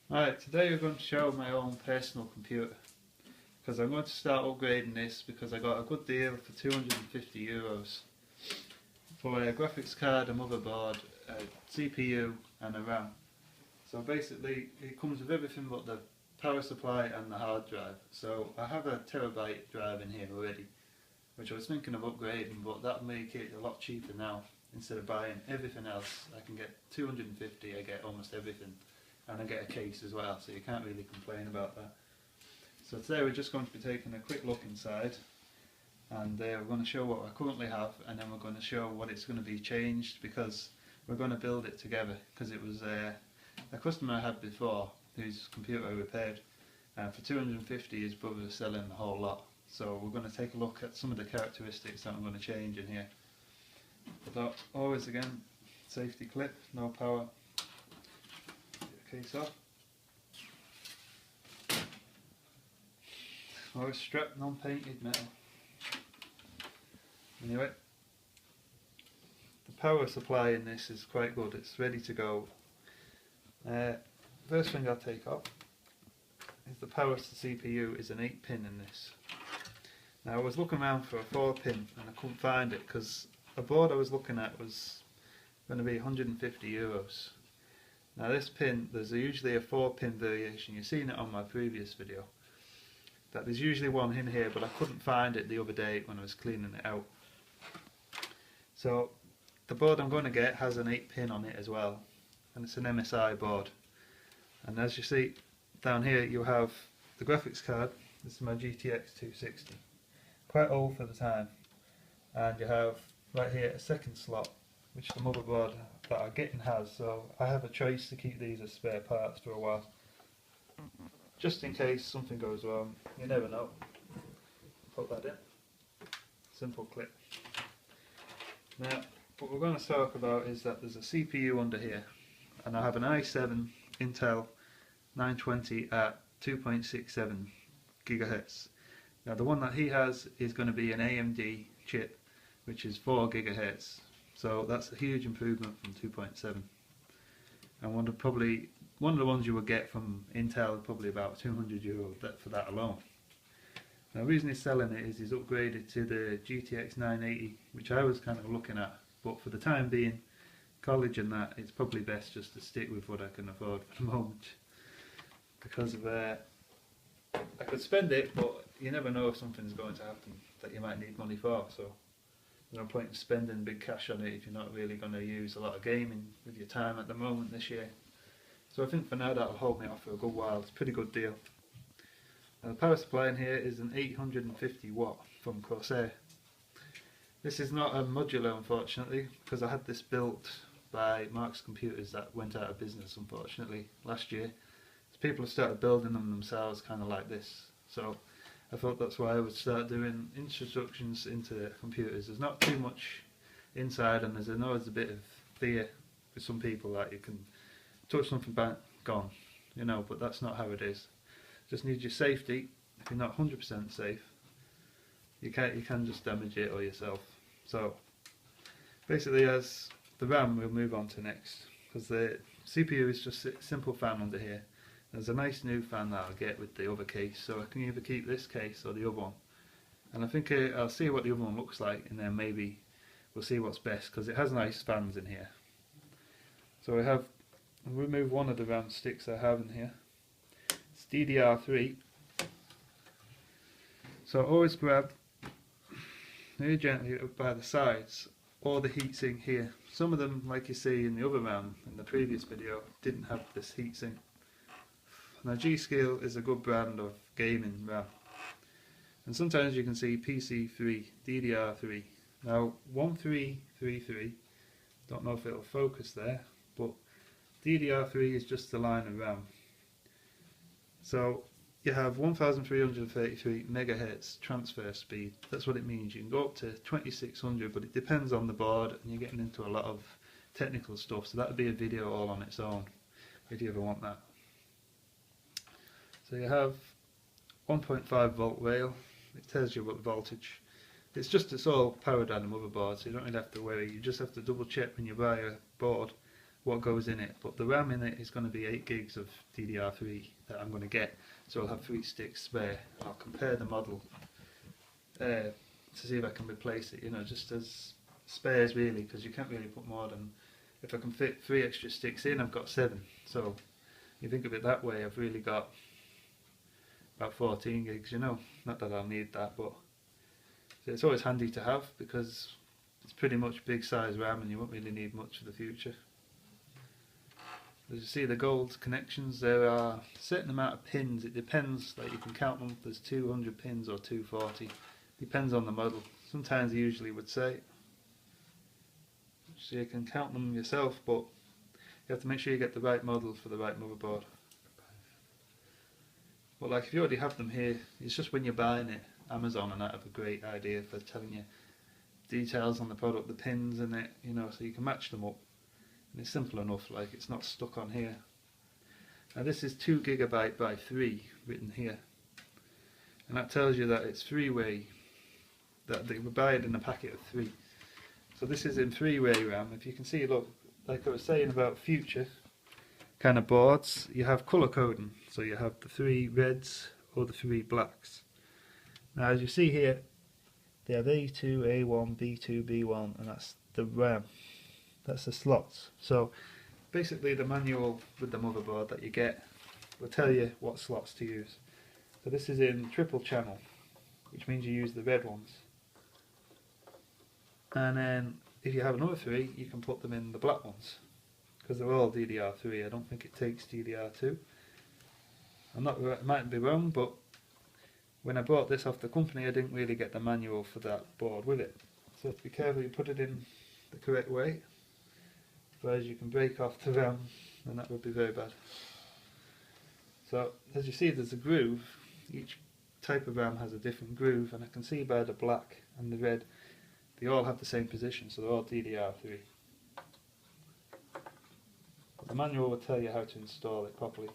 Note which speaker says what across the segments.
Speaker 1: Right, today we're going to show my own personal computer because I'm going to start upgrading this because I got a good deal for €250 for a graphics card, a motherboard, a CPU and a RAM. So basically it comes with everything but the power supply and the hard drive. So I have a terabyte drive in here already, which I was thinking of upgrading, but that'll make it a lot cheaper now. Instead of buying everything else, I can get 250, I get almost everything. And I get a case as well, so you can't really complain about that. So today we're just going to be taking a quick look inside, and we're going to show what I currently have, and then we're going to show what it's going to be changed, because we're going to build it together, because it was a customer I had before whose computer I repaired, and for 250 his brother was selling the whole lot. So we're going to take a look at some of the characteristics that I'm going to change in here. But always again, safety clip, no power. Case off. Always strapped non-painted metal. Anyway, the power supply in this is quite good, it's ready to go. First thing I'll take off is the power to the CPU is an 8-pin in this. Now I was looking around for a 4-pin and I couldn't find it because the board I was looking at was going to be €150. Now this pin, there's usually a 4-pin variation, you've seen it on my previous video, that there's usually one in here, but I couldn't find it the other day when I was cleaning it out. So the board I'm going to get has an 8-pin on it as well, and it's an MSI board. And as you see down here you have the graphics card, this is my GTX 260, quite old for the time, and you have right here a second slot which the motherboard that I'm getting has, so I have a choice to keep these as spare parts for a while, just in case something goes wrong. You never know. Put that in. Simple clip. Now what we're going to talk about is that there's a CPU under here, and I have an i7 Intel 920 at 2.67 GHz. Now the one that he has is going to be an AMD chip which is 4 GHz. So that's a huge improvement from 2.7, and one of the ones you would get from Intel probably about €200 for that alone. Now the reason he's selling it is he's upgraded to the GTX 980, which I was kind of looking at, but for the time being, college and that, it's probably best just to stick with what I can afford for the moment, because of I could spend it, but you never know if something's going to happen that you might need money for. So there's no point in spending big cash on it if you're not really going to use a lot of gaming with your time at the moment this year. So I think for now that'll hold me off for a good while. It's a pretty good deal. Now the power supply in here is an 850 watt from Corsair. This is not a modular, unfortunately, because I had this built by Mark's Computers that went out of business unfortunately last year. So people have started building them themselves kind of like this. So I thought that's why I would start doing introductions into computers. There's not too much inside, and I know there's a bit of fear with some people that you can touch something back, gone, you know, but that's not how it is. Just need your safety. If you're not 100% safe, you can just damage it or yourself. So basically, as the RAM we'll move on to next, because the CPU is just a simple fan under here. There's a nice new fan that I'll get with the other case, so I can either keep this case or the other one. And I think I'll see what the other one looks like, and then maybe we'll see what's best, because it has nice fans in here. So I'll remove one of the RAM sticks I have in here. It's DDR3. So always grab very gently up by the sides or the heatsink here. Some of them, like you see in the other RAM in the previous video, didn't have this heatsink. Now G-Skill is a good brand of gaming RAM, and sometimes you can see PC3, DDR3. Now 1333, don't know if it'll focus there, but DDR3 is just the line of RAM. So you have 1333 megahertz transfer speed. That's what it means. You can go up to 2600, but it depends on the board, and you're getting into a lot of technical stuff, so that would be a video all on its own if you ever want that. So you have 1.5 volt rail. It tells you what the voltage. It's all powered on the motherboard, so you don't really have to worry. You just have to double check when you buy a board what goes in it, but the RAM in it is going to be 8 gigs of DDR3 that I'm going to get, so I'll have 3 sticks spare. I'll compare the model to see if I can replace it, you know, just as spares really, because you can't really put more than, if I can fit 3 extra sticks in, I've got 7, so you think of it that way, I've really got about 14 gigs, you know, not that I'll need that, but it's always handy to have because it's pretty much big size RAM and you won't really need much for the future. As you see, the gold connections, there are a certain amount of pins, it depends, like you can count them, there's 200 pins or 240, depends on the model. Sometimes they usually would say, so you can count them yourself, but you have to make sure you get the right model for the right motherboard. But like if you already have them here, it's just when you're buying it, Amazon and that have a great idea for telling you details on the product, the pins in it, you know, so you can match them up. And it's simple enough, like it's not stuck on here. Now this is 2 GB by 3 written here, and that tells you that it's 3-way, that they would buy it in a packet of 3. So this is in 3-way RAM. If you can see, look, like I was saying about future kind of boards, you have colour coding, so you have the 3 reds or the 3 blacks. Now as you see here, they have A2, A1, B2, B1, and that's the RAM. That's the slots. So basically the manual with the motherboard that you get will tell you what slots to use. So this is in triple channel, which means you use the red ones. And then if you have another 3, you can put them in the black ones, because they're all DDR3. I don't think it takes DDR2. I might be wrong, but when I bought this off the company I didn't really get the manual for that board with it. So have to be careful you put it in the correct way. Otherwise you can break off the RAM and that would be very bad. So as you see, there's a groove. Each type of RAM has a different groove, and I can see by the black and the red they all have the same position, so they're all DDR3. But the manual will tell you how to install it properly.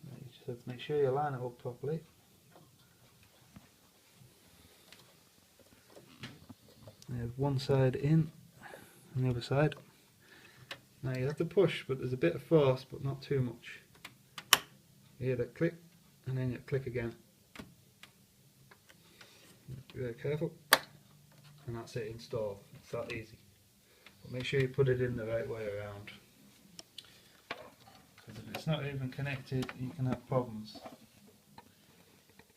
Speaker 1: You just have to make sure you line it up properly. You have one side in and the other side. Now you have to push, but there's a bit of force, but not too much. You hear that click, and then you click again. Be very careful, and that's it, install. It's that easy. But make sure you put it in the right way around, because if it's not even connected you can have problems.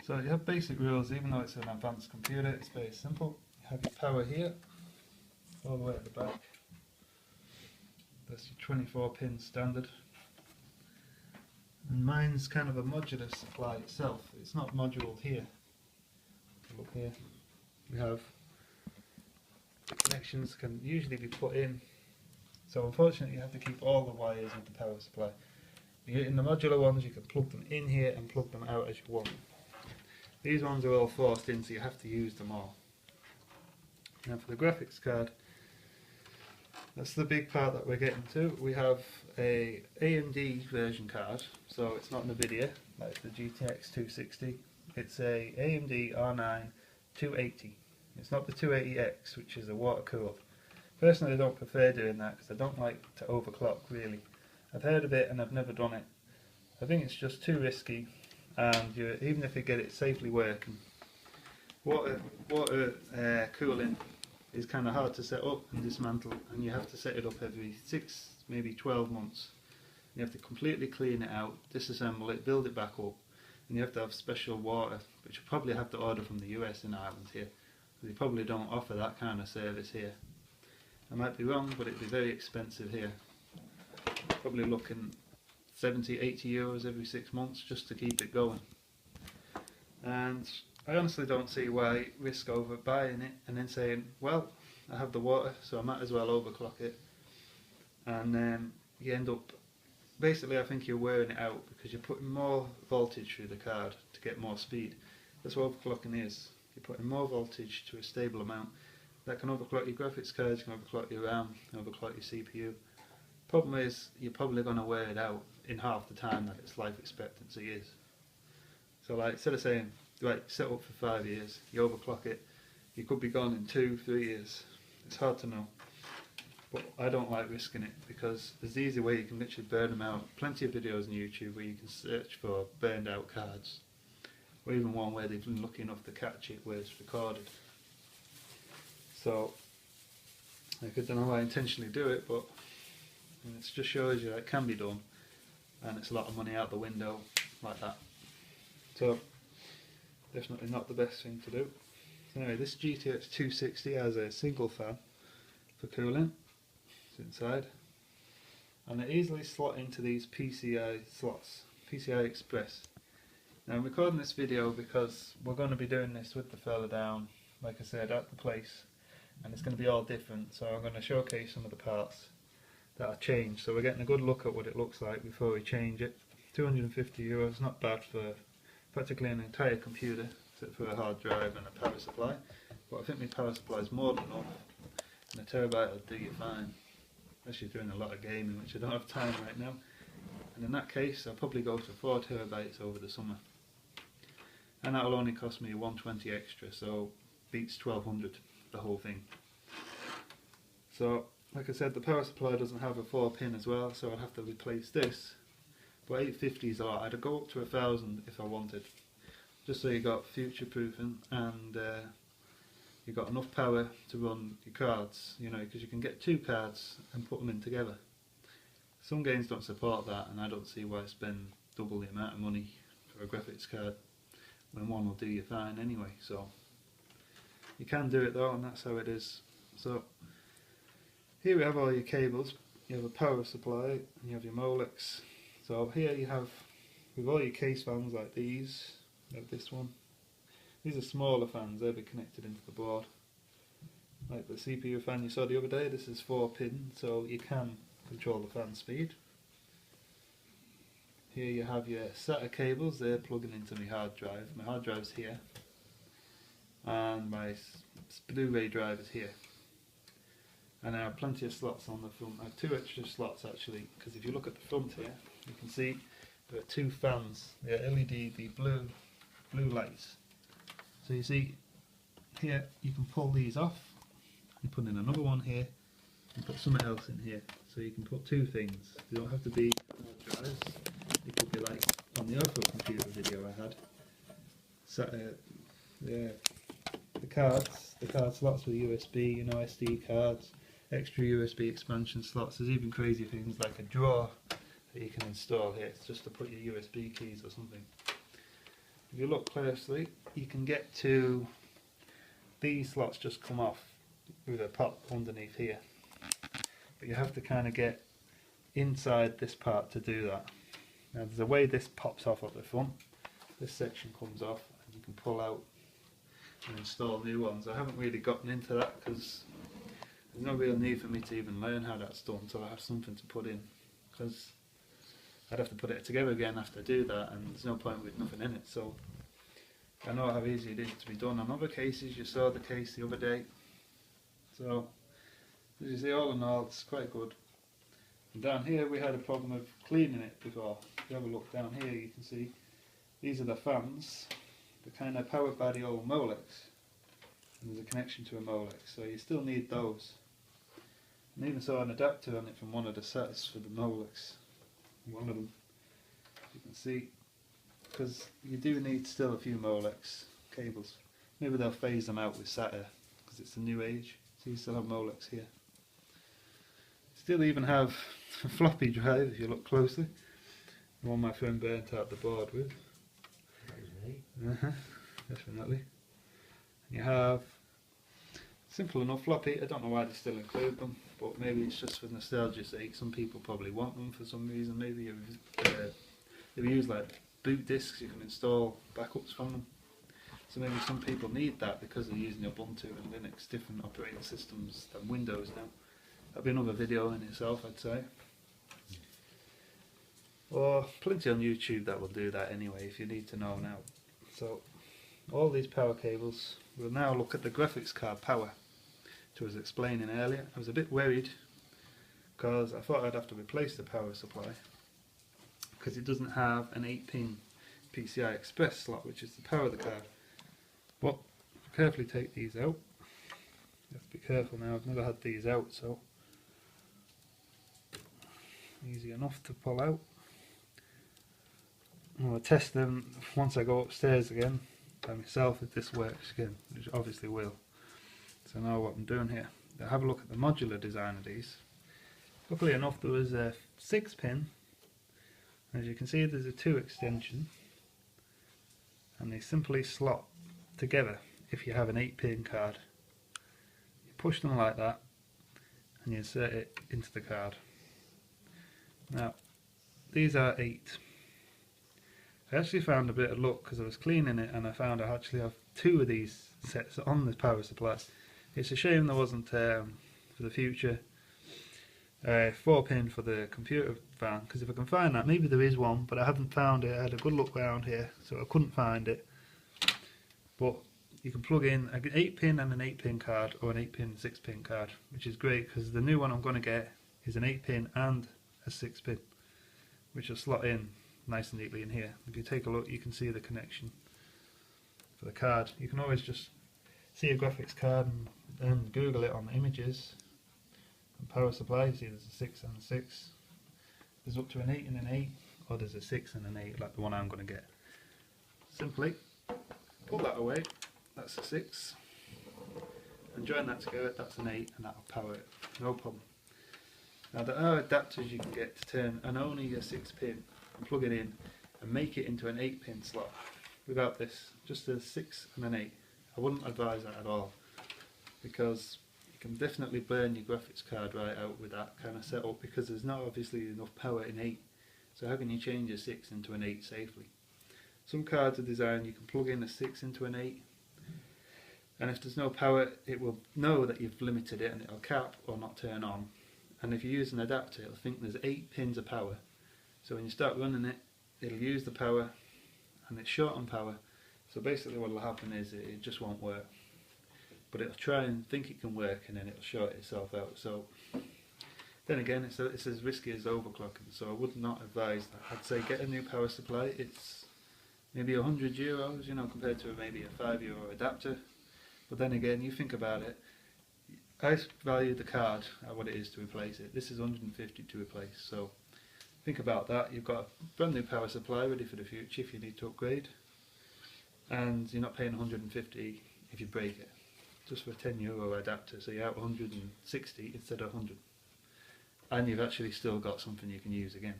Speaker 1: So you have basic rules, even though it's an advanced computer, it's very simple. You have your power here, all the way at the back. That's your 24 pin standard. And mine's kind of a modular supply itself, it's not moduled here. Look here, we have the connections can usually be put in, so unfortunately you have to keep all the wires with the power supply. In the modular ones you can plug them in here and plug them out as you want. These ones are all forced in, so you have to use them all. Now for the graphics card, that's the big part that we're getting to. We have a AMD version card, so it's not NVIDIA like the GTX 260. It's a AMD R9 280. It's not the 280X, which is a water cooled. Personally I don't prefer doing that because I don't like to overclock really. I've heard of it and I've never done it. I think it's just too risky, and even if you get it safely working, water cooling is kind of hard to set up and dismantle, and you have to set it up every 6, maybe 12 months. You have to completely clean it out, disassemble it, build it back up, and you have to have special water, which you probably have to order from the US in Ireland here. They probably don't offer that kind of service here. I might be wrong, but it'd be very expensive here. Probably looking 70, 80 euros every 6 months just to keep it going. And I honestly don't see why risk over buying it and then saying, well, I have the water, so I might as well overclock it. And then you end up, basically I think you're wearing it out because you're putting more voltage through the card to get more speed. That's what overclocking is. You're putting more voltage to a stable amount. That can overclock your graphics cards, can overclock your RAM, can overclock your CPU. Problem is, you're probably going to wear it out in half the time that its life expectancy is. So like, instead of saying, right, set up for 5 years, you overclock it, you could be gone in 2, 3 years. It's hard to know. but I don't like risking it because there's the easy way you can literally burn them out. Plenty of videos on YouTube where you can search for burned out cards, or even one where they've been lucky enough to catch it where it's recorded. So I don't know why I intentionally do it, but it just shows you that it can be done, and it's a lot of money out the window like that. So definitely not the best thing to do. Anyway, this GTX 260 has a single fan for cooling. It's inside, and they easily slot into these PCI slots, PCI Express. Now I'm recording this video because we're going to be doing this with the fella down, like I said, at the place, and it's going to be all different, so I'm going to showcase some of the parts that are changed, so we're getting a good look at what it looks like before we change it. €250, not bad for practically an entire computer, except for a hard drive and a power supply, but I think my power supply is more than enough, and a terabyte will do you fine, especially doing a lot of gaming, which I don't have time right now. And in that case I'll probably go to 4 terabytes over the summer, and that'll only cost me $120 extra, so beats 1200 the whole thing. So like I said, the power supply doesn't have a 4-pin as well, so I'd have to replace this, but 850 is a lot. I'd go up to 1000 if I wanted, just so you got future proofing, and you got enough power to run your cards, you know, because you can get 2 cards and put them in together. Some games don't support that, and I don't see why spend double the amount of money for a graphics card when one will do you fine anyway. So you can do it though, and that's how it is. So here we have all your cables. You have a power supply and you have your Molex. So here you have, with all your case fans like these, like this one. These are smaller fans, they'll be connected into the board. Like the CPU fan you saw the other day, this is 4-pin, so you can control the fan speed. Here you have your SATA cables, they're plugging into my hard drive. My hard drive's here, and my Blu-ray drive is here. And I have plenty of slots on the front. I have 2 extra slots actually, because if you look at the front here, you can see there are 2 fans. They're LED, the blue lights. So you see here, you can pull these off, you put in another one here, and put something else in here. So you can put 2 things. They don't have to be hard drives. It could be like on the other computer video I had. So, the card slots with USB, you know, SD cards, extra USB expansion slots. There's even crazy things like a drawer that you can install here. It's just to put your USB keys or something. If you look closely, you can get to these slots just come off with a pop underneath here, but you have to kind of get inside this part to do that. Now there's a way this pops off at the front. This section comes off and you can pull out and install new ones. I haven't really gotten into that because there's no real need for me to even learn how that's done until I have something to put in, because I'd have to put it together again after I do that, and there's no point with nothing in it. So I know how easy it is to be done. On other cases, you saw the case the other day, so as you see, all in all it's quite good. And down here we had a problem of cleaning it before. If you have a look down here, you can see these are the fans. They're kind of powered by the old Molex, and there's a connection to a Molex, so you still need those. And even saw an adapter on it from one of the sets for the Molex. One of them, you can see, because you do need still a few Molex cables. Maybe they'll phase them out with SATA because it's the new age. So you still have Molex here. Still even have a floppy drive if you look closely. The one my friend burnt out the board with. That was me. Definitely. And you have simple enough floppy. I don't know why they still include them, but maybe it's just for nostalgia's sake. Some people probably want them for some reason. Maybe if you use like boot discs, you can install backups from them. So maybe some people need that because they're using Ubuntu and Linux, different operating systems than Windows now. That'd be another video in itself, I'd say. Or plenty on YouTube that will do that anyway, if you need to know now. So all these power cables. We'll now look at the graphics card power, which I was explaining earlier. I was a bit worried because I thought I'd have to replace the power supply because it doesn't have an 8-pin PCI Express slot, which is the power of the card. But carefully take these out. You have to be careful now. I've never had these out, so easy enough to pull out. I'll test them once I go upstairs again by myself if this works again, which obviously will. So I know what I'm doing here. I'll have a look at the modular design of these. Luckily enough there was a 6-pin. As you can see there's a 2 extension and they simply slot together if you have an 8-pin card. You push them like that and you insert it into the card. Now these are 8. I actually found a bit of luck because I was cleaning it and I found I actually have 2 of these sets on the power supply. It's a shame there wasn't for the future 4-pin for the computer fan, because if I can find that, maybe there is one, but I haven't found it. I had a good look around here so I couldn't find it. But you can plug in an 8-pin and an 8-pin card, or an 8-pin 6-pin card, which is great because the new one I'm going to get is an 8-pin and a 6-pin, which will slot in nice and neatly in here. If you take a look you can see the connection for the card. You can always just see a graphics card and Google it on the images and power supply. You see there's a 6 and a 6. There's up to an 8 and an 8, or there's a 6 and an 8 like the one I'm going to get. Simply pull that away, that's a 6, and join that together, that's an 8, and that'll power it, no problem. Now there are adapters you can get to turn an only a 6-pin and plug it in and make it into an 8-pin slot without this, just a 6 and an 8. I wouldn't advise that at all because you can definitely burn your graphics card right out with that kind of setup, because there's not obviously enough power in 8. So how can you change a 6 into an 8 safely? Some cards are designed you can plug in a 6 into an 8, and if there's no power it will know that you've limited it and it'll cap or not turn on. And if you use an adapter it'll think there's 8 pins of power. So when you start running it, it'll use the power and it's short on power. So basically what will happen is it just won't work. But it'll try and think it can work and then it'll short itself out. So then again it's as risky as overclocking. So I would not advise that. I'd say get a new power supply. It's maybe €100, you know, compared to maybe a €5 adapter. But then again you think about it. I value the card at what it is to replace it. This is 150 to replace. So think about that. You've got a brand new power supply ready for the future if you need to upgrade, and you're not paying 150 if you break it, just for a €10 adapter. So you're out 160 instead of 100, and you've actually still got something you can use again.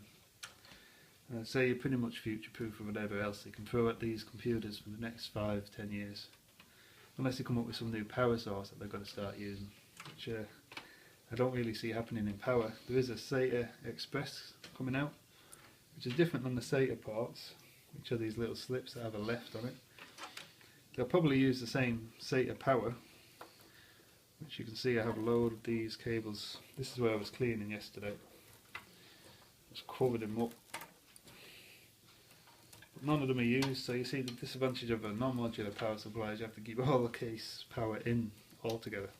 Speaker 1: So you're pretty much future proof for whatever else they can throw at these computers for the next 5-10 years, unless they come up with some new power source that they've got to start using, which I don't really see happening in power. There is a SATA Express coming out, which is different than the SATA ports, which are these little slips that have a left on it. They'll probably use the same SATA power, which you can see I have a load of these cables. This is where I was cleaning yesterday. Just covered them up. But none of them are used, so you see the disadvantage of a non-modular power supply is you have to keep all the case power in altogether.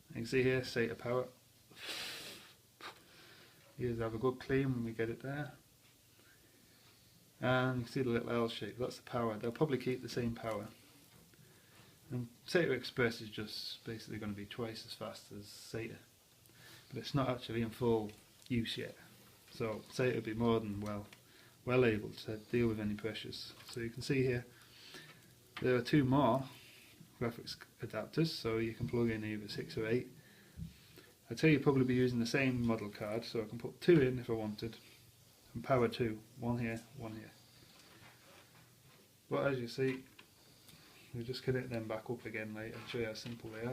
Speaker 1: You can see here, SATA power. Here's have a good clean when we get it there. And you can see the little L shape, that's the power. They'll probably keep the same power. And SATA Express is just basically going to be twice as fast as SATA. But it's not actually in full use yet. So SATA will be more than well able to deal with any pressures. So you can see here, there are 2 more graphics adapters, so you can plug in either 6 or 8. I'd say you'd probably be using the same model card, so I can put 2 in if I wanted, and power 2, 1 here, 1 here. But as you see, we just connect them back up again later and show you how simple they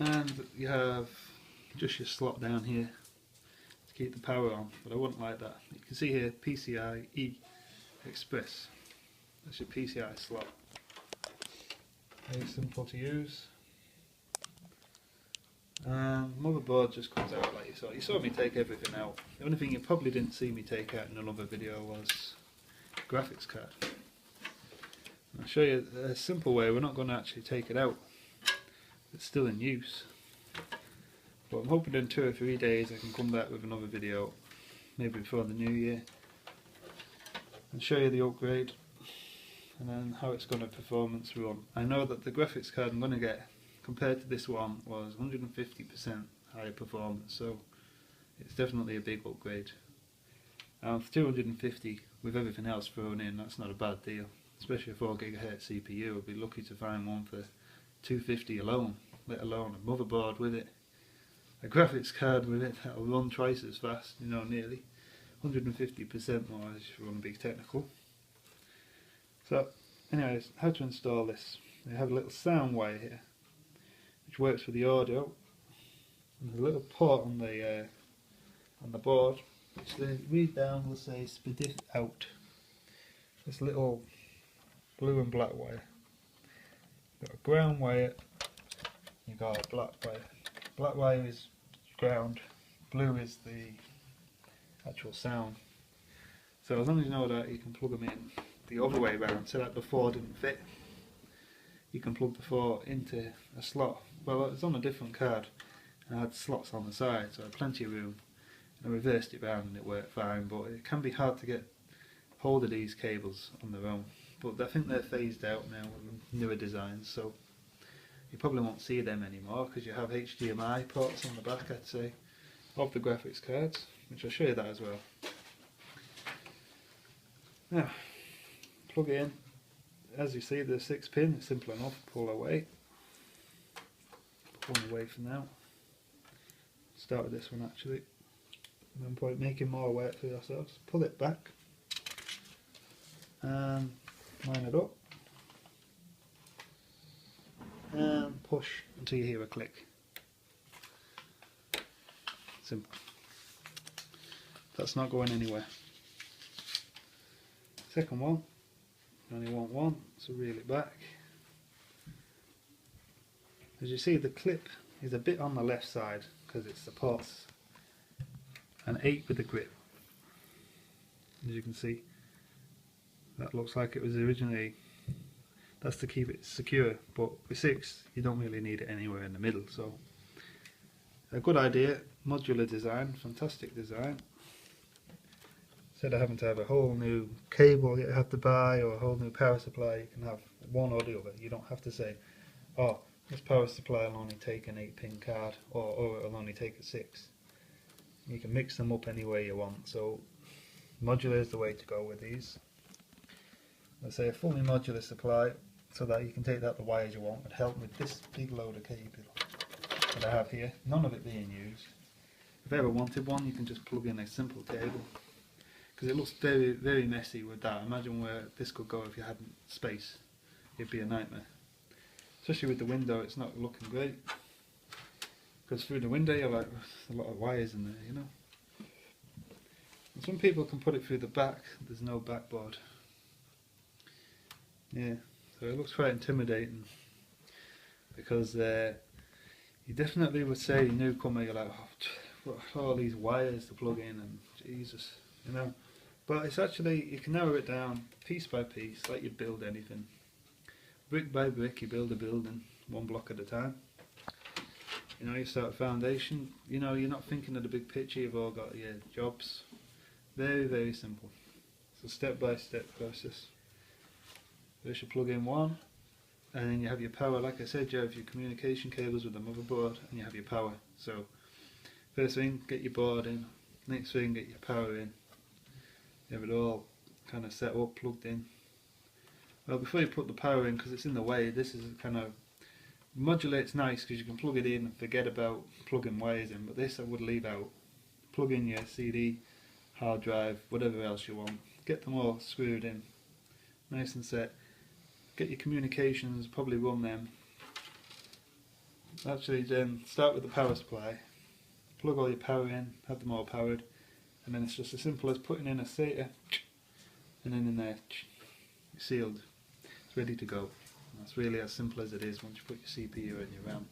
Speaker 1: are. And you have just your slot down here to keep the power on, but I wouldn't like that. You can see here PCIe Express, that's your PCI slot. Very simple to use. And motherboard just comes out like you saw. You saw me take everything out. The only thing you probably didn't see me take out in another video was graphics card. I'll show you a simple way. We're not going to actually take it out. It's still in use. But I'm hoping in 2 or 3 days I can come back with another video, maybe before the new year, and show you the upgrade and then how it's going to performance run. I know that the graphics card I'm going to get compared to this one was 150% higher performance, so it's definitely a big upgrade. For 250 with everything else thrown in, that's not a bad deal. Especially a 4GHz CPU, I'd be lucky to find one for 250 alone, let alone a motherboard with it, a graphics card with it that'll run twice as fast, you know, nearly 150% more if you want to be technical. So, anyways, how to install this? We have a little sound wire here, which works for the audio, and there's a little port on the board, which the read down will say "spit it out." This little blue and black wire. You've got a ground wire, you've got a black wire. Black wire is ground, blue is the actual sound. So as long as you know that, you can plug them in the other way around, so that the 4 didn't fit. You can plug the 4 into a slot. Well, it's on a different card, and I had slots on the side, so I had plenty of room. I reversed it round and it worked fine, but it can be hard to get hold of these cables on their own. But I think they're phased out now with newer designs, so you probably won't see them anymore because you have HDMI ports on the back, I'd say, of the graphics cards, which I'll show you that as well. Now, plug it in. As you see, the 6 pin, it's simple enough. Pull away. Put one away for now. Start with this one actually. No point making more work for yourselves. Pull it back and line it up and push until you hear a click. Simple. That's not going anywhere. Second one, you only want one, so reel it back. As you see, the clip is a bit on the left side because it supports an 8 with a grip. As you can see, that looks like it was originally, that's to keep it secure, but with 6 you don't really need it anywhere in the middle. So a good idea, modular design, fantastic design. Instead of having to have a whole new cable you have to buy or a whole new power supply, you can have one or the other. You don't have to say, oh, this power supply will only take an 8-pin card, or it'll only take a 6. You can mix them up any way you want, so modular is the way to go with these. Let's say a fully modular supply, so that you can take out the wires you want and help with this big load of cable that I have here, none of it being used. If you ever wanted one, you can just plug in a simple cable, because it looks very, very messy with that. Imagine where this could go if you hadn't space. It'd be a nightmare. Especially with the window, it's not looking great. Because through the window you're like, there's a lot of wires in there, you know. And some people can put it through the back, there's no backboard. Yeah, so it looks quite intimidating. Because you definitely would say, newcomer, you're like, oh, what all these wires to plug in, and Jesus, you know. But it's actually, you can narrow it down piece by piece, like you build anything. Brick by brick, you build a building, one block at a time. You know, you start a foundation, you know, you're not thinking of the big picture, you've all got your jobs. Very, very simple. It's a step by step process. First you plug in one, and then you have your power. Like I said, you have your communication cables with the motherboard, and you have your power. So, first thing, get your board in. Next thing, get your power in. You have it all kind of set up, plugged in. Well, before you put the power in, because it's in the way, this is kind of, modulate's nice because you can plug it in and forget about plugging wires in, but this I would leave out. Plug in your CD, hard drive, whatever else you want. Get them all screwed in, nice and set. Get your communications, probably run them. Actually then start with the power supply. Plug all your power in, have them all powered, and then it's just as simple as putting in a SATA, and then in there, it's sealed. It's ready to go. That's really as simple as it is once you put your CPU and your RAM.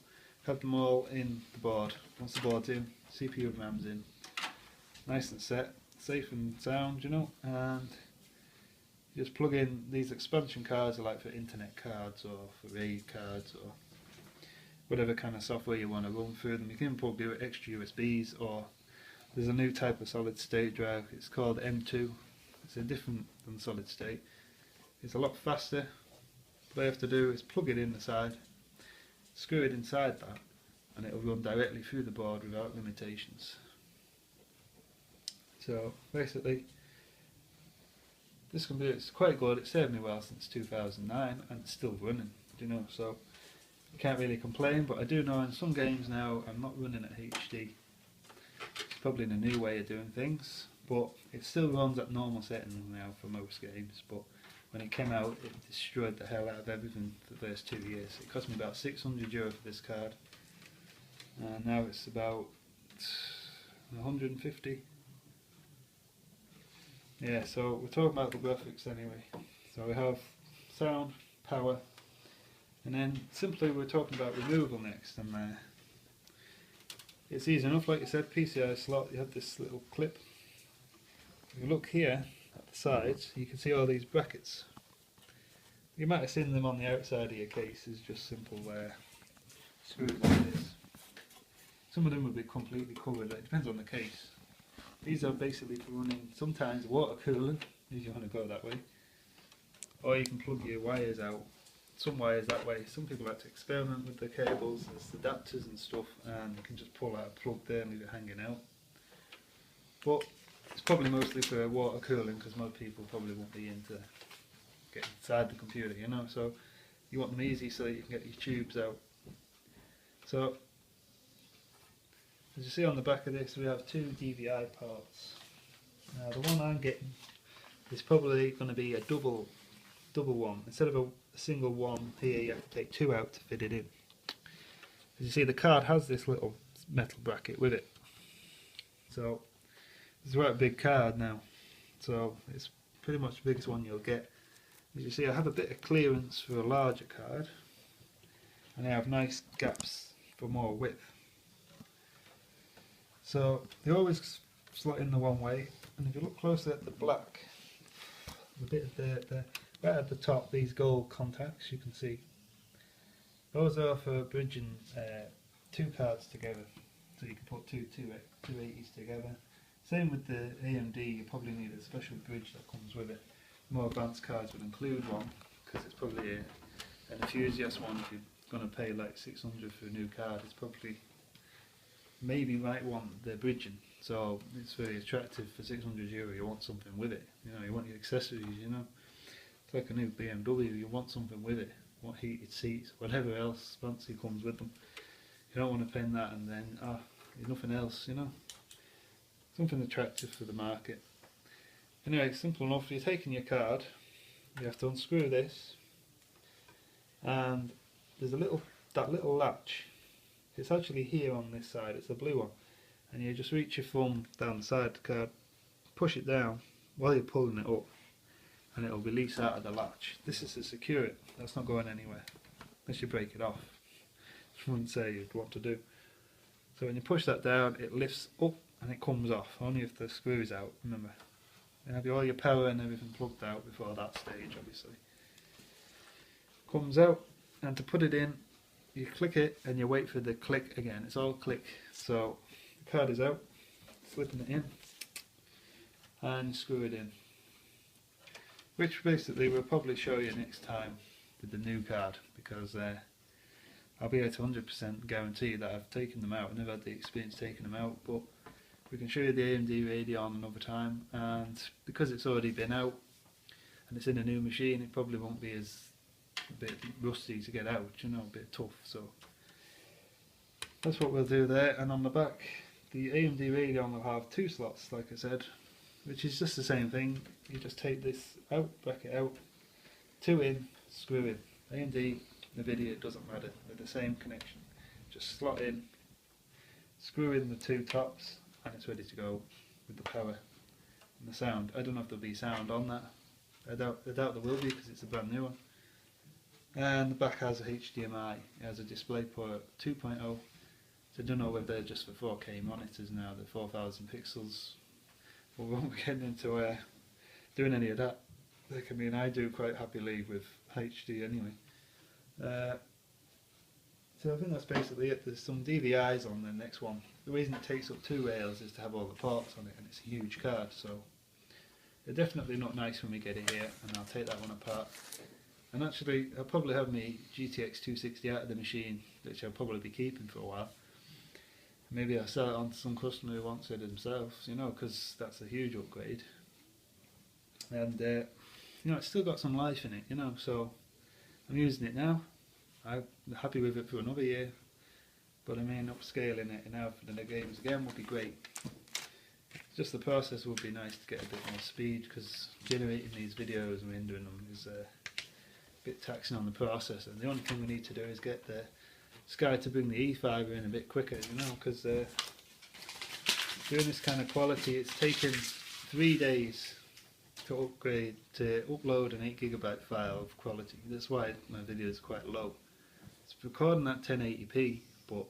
Speaker 1: Have them all in the board. Once the board's in, CPU and RAM's in. Nice and set, safe and sound, you know, and you just plug in these expansion cards, are like for internet cards or for RAID cards or whatever kind of software you want to run through them. You can plug extra USBs, or there's a new type of solid state drive, it's called M2. It's a different than solid state. It's a lot faster. What I have to do is plug it in the side, screw it inside that, and it will run directly through the board without limitations. So basically, this computer is quite good. It served me well since 2009 and it's still running, you know, so I can't really complain. But I do know in some games now I'm not running at HD. It's probably in a new way of doing things, but it still runs at normal settings now for most games. But when it came out, it destroyed the hell out of everything for the first 2 years. It cost me about €600 for this card, and now it's about 150. Yeah, so we're talking about the graphics anyway. So we have sound, power, and then simply we're talking about removal next. And it's easy enough, like I said, PCI slot, you have this little clip. If you look here at the sides, you can see all these brackets. You might have seen them on the outside of your case, it's just simple screws like this. Some of them will be completely covered, it depends on the case. These are basically for running sometimes water cooling, if you want to go that way. Or you can plug your wires out, some wires that way. Some people like to experiment with the cables, there's adapters and stuff, and you can just pull out a plug there and leave it hanging out. But it's probably mostly for water cooling, because most people probably won't be into getting inside the computer, you know, so you want them easy so that you can get your tubes out. So as you see on the back of this, we have two DVI ports. Now the one I'm getting is probably going to be a double one. Instead of a single one here, you have to take two out to fit it in. As you see, the card has this little metal bracket with it. So it's quite a big card now. So it's pretty much the biggest one you'll get. As you see, I have a bit of clearance for a larger card, and I have nice gaps for more width. So they always slot in the one way, and if you look closely at the black, the bit of the right at the top, these gold contacts you can see, those are for bridging two cards together, so you can put two 280s together. Same with the AMD, you probably need a special bridge that comes with it. More advanced cards would include one, because it's probably an enthusiast one. If you're going to pay like 600 for a new card, it's probably maybe might want the bridging, so it's very attractive for €600. You want something with it, you know, you want your accessories, you know, it's like a new BMW, you want something with it, you want heated seats, whatever else fancy comes with them. You don't want to pay that and then nothing else, you know, something attractive for the market. Anyway, simple enough. You're taking your card, you have to unscrew this, and there's that little latch. It's actually here on this side, it's a blue one, and you just reach your thumb down the side of the card, push it down while you're pulling it up, and it'll release out of the latch. This is to secure it, that's not going anywhere unless you break it off. I wouldn't say you'd want to do. So when you push that down, it lifts up and it comes off, only if the screw is out, remember. You have all your power and everything plugged out before that stage, obviously. Comes out, and to put it in, you click it and you wait for the click again. It's all click. So the card is out, slipping it in, and screw it in. Which basically we'll probably show you next time with the new card, because I'll be able to 100% guarantee that I've taken them out. I've never had the experience taking them out, but we can show you the AMD Radeon another time, and because it's already been out and it's in a new machine, it probably won't be as a bit rusty to get out, you know, a bit tough. So that's what we'll do there. And on the back, the AMD Radeon will have two slots, like I said, which is just the same thing. You just take this out, bracket out, two in, screw in. AMD, NVIDIA, it doesn't matter, they're the same connection. Just slot in, screw in the two tops, and it's ready to go with the power and the sound. I don't know if there'll be sound on that. I doubt there will be, because it's a brand new one. And the back has a HDMI. It has a DisplayPort 2.0. So I don't know whether they're just for 4K monitors now, the 4000 pixels. But we won't be getting into doing any of that. Like, I mean, I do quite happily with HD anyway. So I think that's basically it. There's some DVIs on the next one. The reason it takes up 2 rails is to have all the ports on it, and it's a huge card, so they're definitely not nice when we get it here, and I'll take that one apart. And actually, I'll probably have my GTX 260 out of the machine, which I'll probably be keeping for a while. maybe I sell it on to some customer who wants it themselves, you know, because that's a huge upgrade. And you know, it's still got some life in it, you know, so I'm using it now. I'm happy with it for another year, but I mean, upscaling it now for the games again would be great. Just the process would be nice to get a bit more speed, because generating these videos and rendering them is a bit taxing on the process, and the only thing we need to do is get the Sky to bring the E-fiber in a bit quicker, you know, because doing this kind of quality, it's taken 3 days to upgrade, to upload an 8GB file of quality. That's why my video is quite low. It's recording at 1080p, but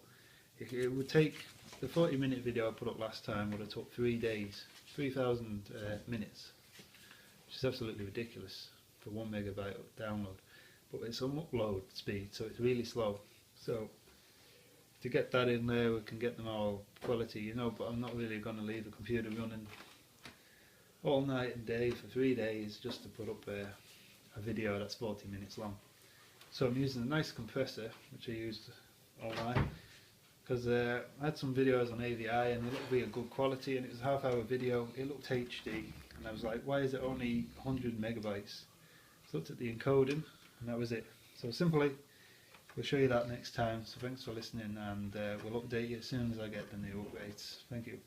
Speaker 1: it would take, the 40-minute video I put up last time would have took 3 days, 3,000 minutes, which is absolutely ridiculous for 1 megabyte download. But it's on upload speed, so it's really slow. So to get that in there, we can get them all quality, you know, but I'm not really going to leave the computer running all night and day for 3 days just to put up a video that's 40 minutes long. So I'm using a nice compressor, which I used online, because I had some videos on AVI and they looked really good quality, and it was a half-hour video, it looked HD, and I was like, why is it only 100 megabytes? So I looked at the encoding, and that was it. So simply, we'll show you that next time. So thanks for listening, and we'll update you as soon as I get the new upgrades. Thank you.